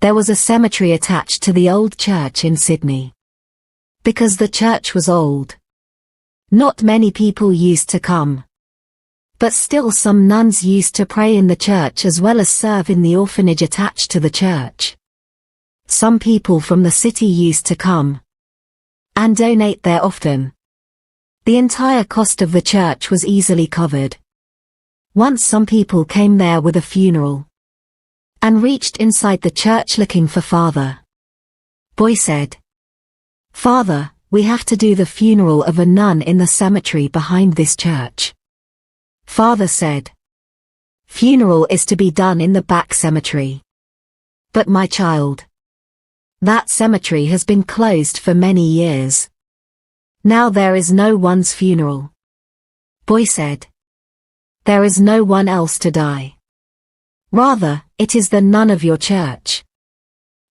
There was a cemetery attached to the old church in Sydney. Because the church was old, not many people used to come. But still some nuns used to pray in the church as well as serve in the orphanage attached to the church. Some people from the city used to come and donate there often. The entire cost of the church was easily covered. Once some people came there with a funeral and reached inside the church looking for Father. Boy said, "Father, we have to do the funeral of a nun in the cemetery behind this church." Father said, "Funeral is to be done in the back cemetery." "But my child, that cemetery has been closed for many years. Now there is no one's funeral." Boy said, "There is no one else to die. Rather, it is the nun of your church,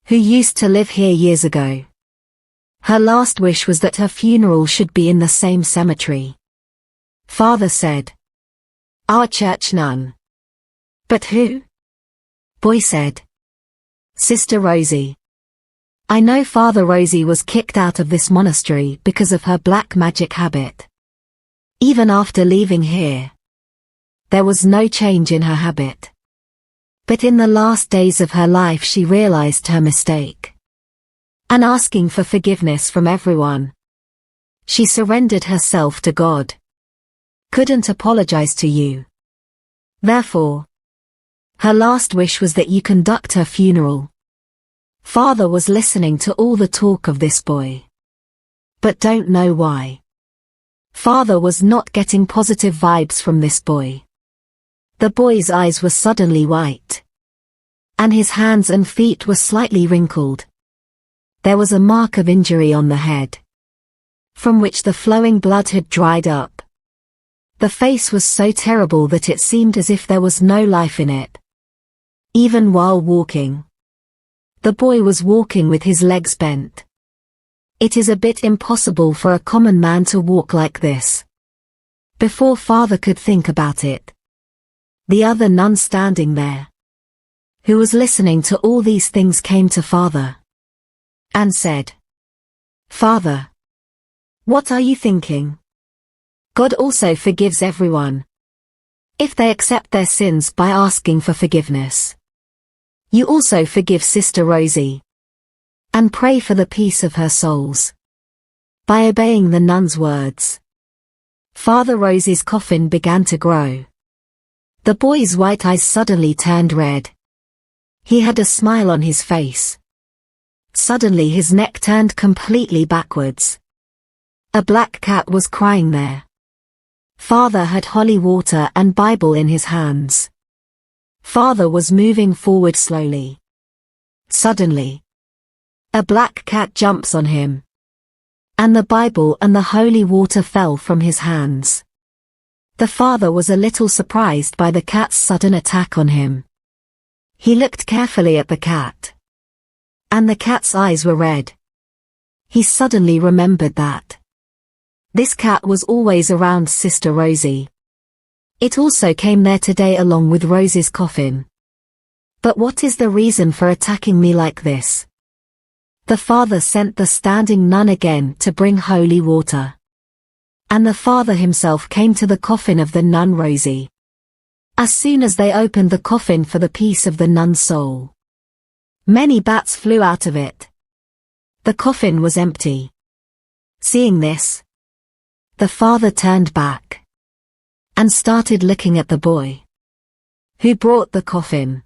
who used to live here years ago. Her last wish was that her funeral should be in the same cemetery." Father said, "Our church nun." "But who?" Boy said, "Sister Rosie. I know Father Rosie was kicked out of this monastery because of her black magic habit. Even after leaving here, there was no change in her habit. But in the last days of her life she realized her mistake. And asking for forgiveness from everyone, she surrendered herself to God. Couldn't apologize to you. Therefore, her last wish was that you conduct her funeral." Father was listening to all the talk of this boy, but don't know why. Father was not getting positive vibes from this boy. The boy's eyes were suddenly white, and his hands and feet were slightly wrinkled. There was a mark of injury on the head, from which the flowing blood had dried up. The face was so terrible that it seemed as if there was no life in it. Even while walking, the boy was walking with his legs bent. It is a bit impossible for a common man to walk like this. Before Father could think about it, the other nun standing there, who was listening to all these things, came to Father and said, "Father, what are you thinking? God also forgives everyone, if they accept their sins by asking for forgiveness. You also forgive Sister Rosie, and pray for the peace of her souls, by obeying the nun's words." Father Rosie's coffin began to grow. The boy's white eyes suddenly turned red. He had a smile on his face. Suddenly his neck turned completely backwards. A black cat was crying there. Father had holy water and Bible in his hands. Father was moving forward slowly. Suddenly, a black cat jumps on him, and the Bible and the holy water fell from his hands. The father was a little surprised by the cat's sudden attack on him. He looked carefully at the cat, and the cat's eyes were red. He suddenly remembered that this cat was always around Sister Rosie. It also came there today along with Rosie's coffin. But what is the reason for attacking me like this? The father sent the standing nun again to bring holy water. And the father himself came to the coffin of the nun Rosie. As soon as they opened the coffin for the peace of the nun's soul, many bats flew out of it. The coffin was empty. Seeing this, the father turned back and started looking at the boy who brought the coffin.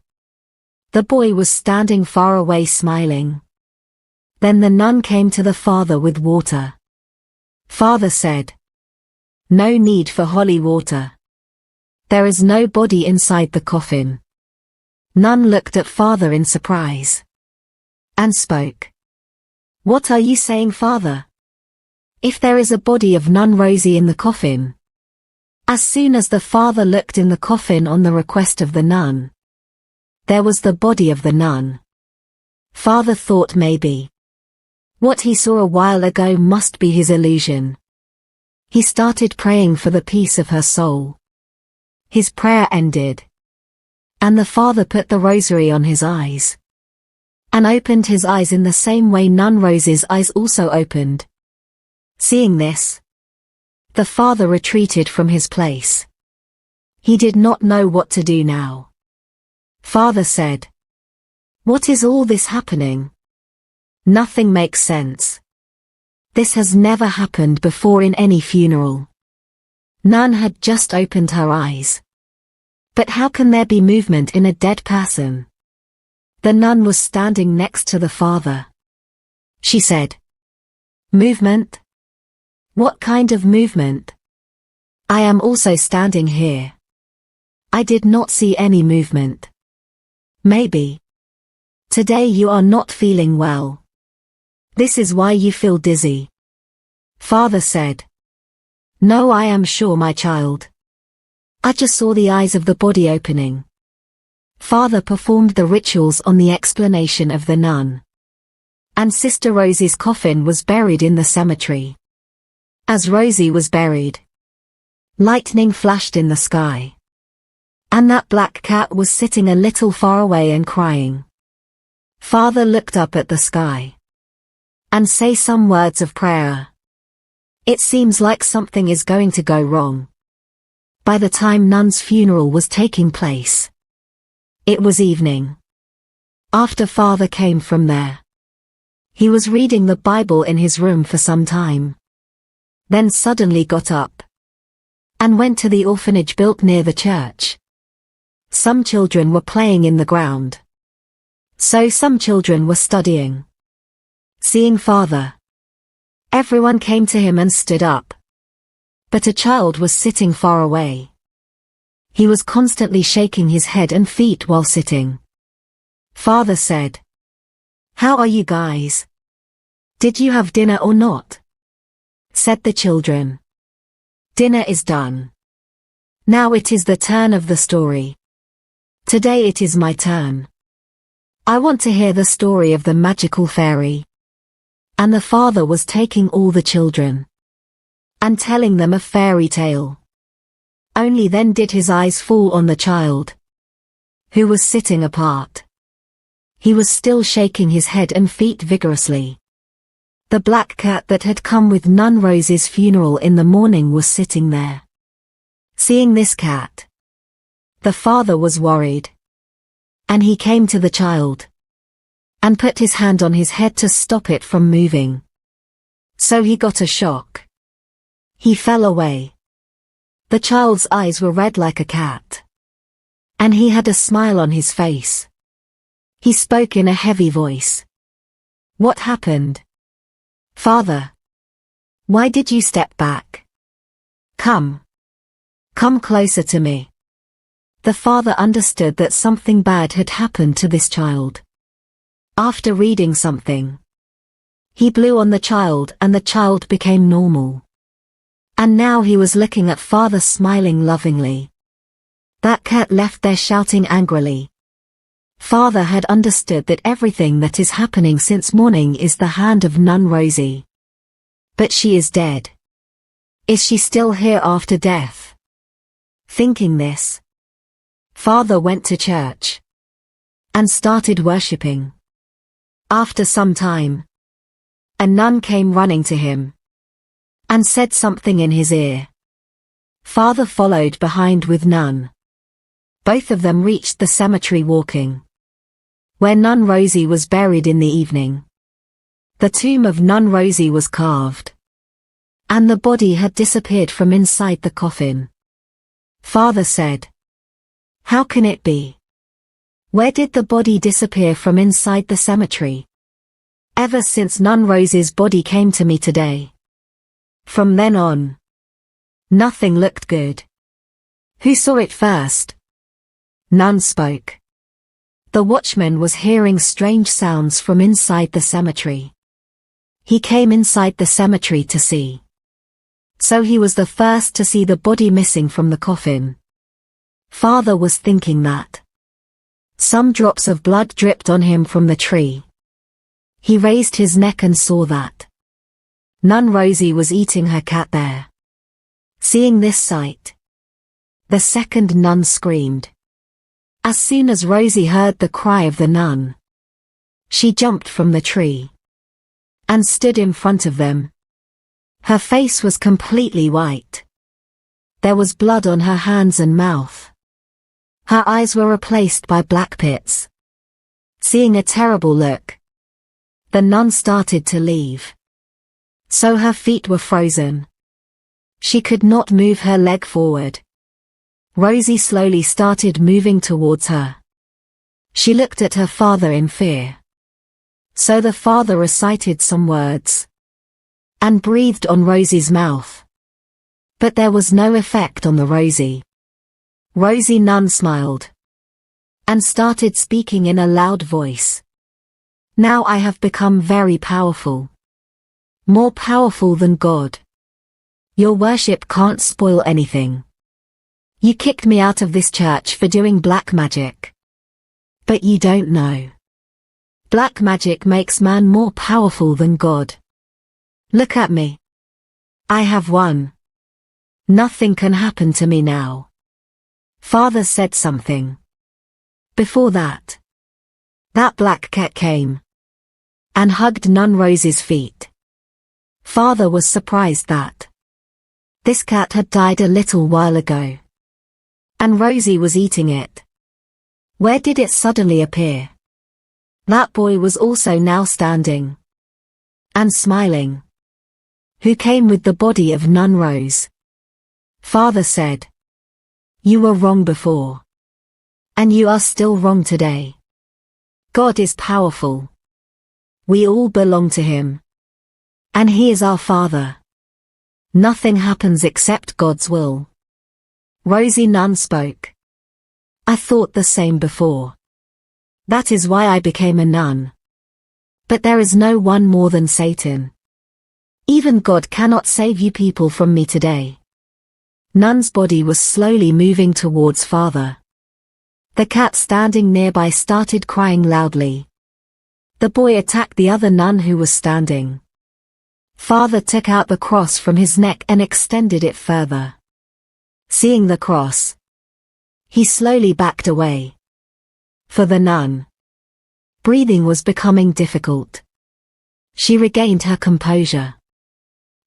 The boy was standing far away smiling. Then the nun came to the father with water. Father said, "No need for holy water. There is no body inside the coffin." Nun looked at Father in surprise and spoke. "What are you saying, Father? If there is a body of Nun Rosie in the coffin?" As soon as the father looked in the coffin on the request of the nun, there was the body of the nun. Father thought maybe what he saw a while ago must be his illusion. He started praying for the peace of her soul. His prayer ended, and the father put the rosary on his eyes and opened his eyes in the same way Nun Rose's eyes also opened. Seeing this, the father retreated from his place. He did not know what to do now. Father said, "What is all this happening? Nothing makes sense. This has never happened before in any funeral." Nun had just opened her eyes. But how can there be movement in a dead person? The nun was standing next to the father. She said, "Movement? What kind of movement? I am also standing here. I did not see any movement. Maybe today you are not feeling well. This is why you feel dizzy." Father said, "No, I am sure, my child. I just saw the eyes of the body opening." Father performed the rituals on the explanation of the nun. And Sister Rosie's coffin was buried in the cemetery. As Rosie was buried, lightning flashed in the sky. And that black cat was sitting a little far away and crying. Father looked up at the sky and say some words of prayer. It seems like something is going to go wrong. By the time Nun's funeral was taking place, it was evening. After Father came from there, he was reading the Bible in his room for some time. Then suddenly got up and went to the orphanage built near the church. Some children were playing in the ground. So some children were studying. Seeing Father, everyone came to him and stood up. But a child was sitting far away. He was constantly shaking his head and feet while sitting. Father said, "How are you guys? Did you have dinner or not?" Said the children. "Dinner is done. Now it is the turn of the story. Today it is my turn. I want to hear the story of the magical fairy." And the father was taking all the children and telling them a fairy tale. Only then did his eyes fall on the child, who was sitting apart. He was still shaking his head and feet vigorously. The black cat that had come with Nun Rose's funeral in the morning was sitting there. Seeing this cat, the father was worried. And he came to the child and put his hand on his head to stop it from moving. So he got a shock. He fell away. The child's eyes were red like a cat. And he had a smile on his face. He spoke in a heavy voice. "What happened? Father? Why did you step back? Come closer to me." The father understood that something bad had happened to this child. After reading something, he blew on the child and the child became normal. And now he was looking at Father smiling lovingly. That cat left there shouting angrily. Father had understood that everything that is happening since morning is the hand of Nun Rosie. But she is dead. Is she still here after death? Thinking this, Father went to church and started worshipping. After some time, a nun came running to him and said something in his ear. Father followed behind with Nun. Both of them reached the cemetery walking, where Nun Rosie was buried in the evening. The tomb of Nun Rosie was carved, and the body had disappeared from inside the coffin. Father said, "How can it be? Where did the body disappear from inside the cemetery? Ever since Nun Rosie's body came to me today. From then on, nothing looked good." "Who saw it first?" Nun spoke. The watchman was hearing strange sounds from inside the cemetery. He came inside the cemetery to see. So he was the first to see the body missing from the coffin. Father was thinking that some drops of blood dripped on him from the tree. He raised his neck and saw that Nun Rosie was eating her cat there. Seeing this sight, the second nun screamed. As soon as Rosie heard the cry of the nun, She jumped from the tree and stood in front of them. Her face was completely white. There was blood on her hands and mouth. Her eyes were replaced by black pits. Seeing a terrible look, the nun started to leave. So her feet were frozen. She could not move her leg forward. Rosie slowly started moving towards her. She looked at her father in fear. So the father recited some words and breathed on Rosie's mouth. But there was no effect on the Rosie. Rosie Nun smiled and started speaking in a loud voice. Now I have become very powerful. More powerful than God. Your worship can't spoil anything. You kicked me out of this church for doing black magic. But you don't know. Black magic makes man more powerful than God. Look at me. I have won. Nothing can happen to me now. Father said something. Before that black cat came and hugged Nun Rosie's feet. Father was surprised that this cat had died a little while ago, and Rosie was eating it. Where did it suddenly appear? That boy was also now standing and smiling. Who came with the body of Nun Rose? Father said. You were wrong before. And you are still wrong today. God is powerful. We all belong to Him. And He is our Father. Nothing happens except God's will. Rosie Nun spoke. I thought the same before. That is why I became a nun. But there is no one more than Satan. Even God cannot save you people from me today. Nun's body was slowly moving towards Father. The cat standing nearby started crying loudly. The boy attacked the other nun who was standing. Father took out the cross from his neck and extended it further. Seeing the cross, he slowly backed away. For the nun, breathing was becoming difficult. She regained her composure,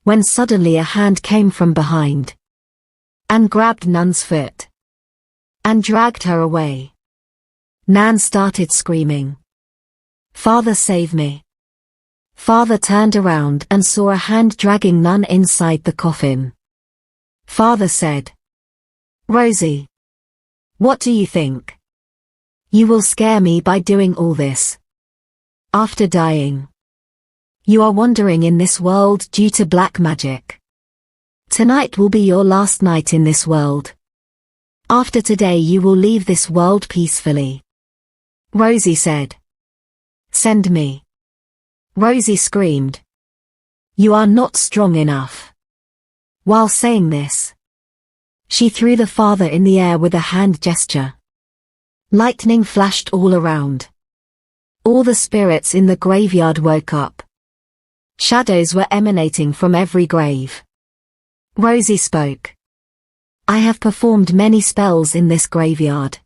when suddenly a hand came from behind and grabbed Nun's foot and dragged her away. Nan started screaming. Father, save me. Father turned around and saw a hand dragging Nun inside the coffin. Father said, Rosie, what do you think? You will scare me by doing all this. After dying, you are wandering in this world due to black magic. Tonight will be your last night in this world. After today you will leave this world peacefully. Rosie said. Send me. Rosie screamed. You are not strong enough. While saying this, she threw the father in the air with a hand gesture. Lightning flashed all around. All the spirits in the graveyard woke up. Shadows were emanating from every grave. Rosie spoke. I have performed many spells in this graveyard.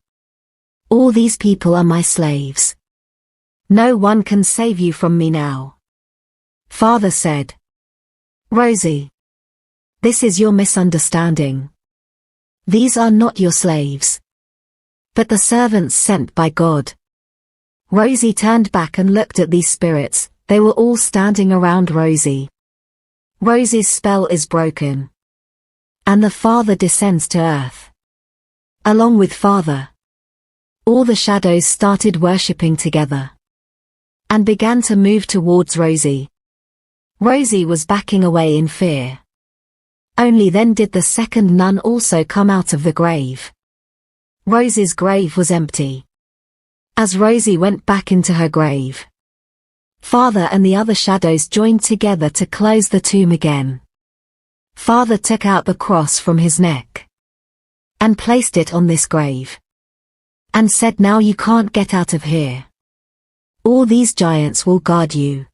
All these people are my slaves. No one can save you from me now. Father said. Rosie, this is your misunderstanding. These are not your slaves, but the servants sent by God. Rosie turned back and looked at these spirits. They were all standing around Rosie. Rosie's spell is broken, and the Father descends to earth. Along with Father, all the shadows started worshipping together and began to move towards Rosie. Rosie was backing away in fear. Only then did the second nun also come out of the grave. Rosie's grave was empty. As Rosie went back into her grave, Father and the other shadows joined together to close the tomb again. Father took out the cross from his neck and placed it on this grave and said, now you can't get out of here. All these giants will guard you.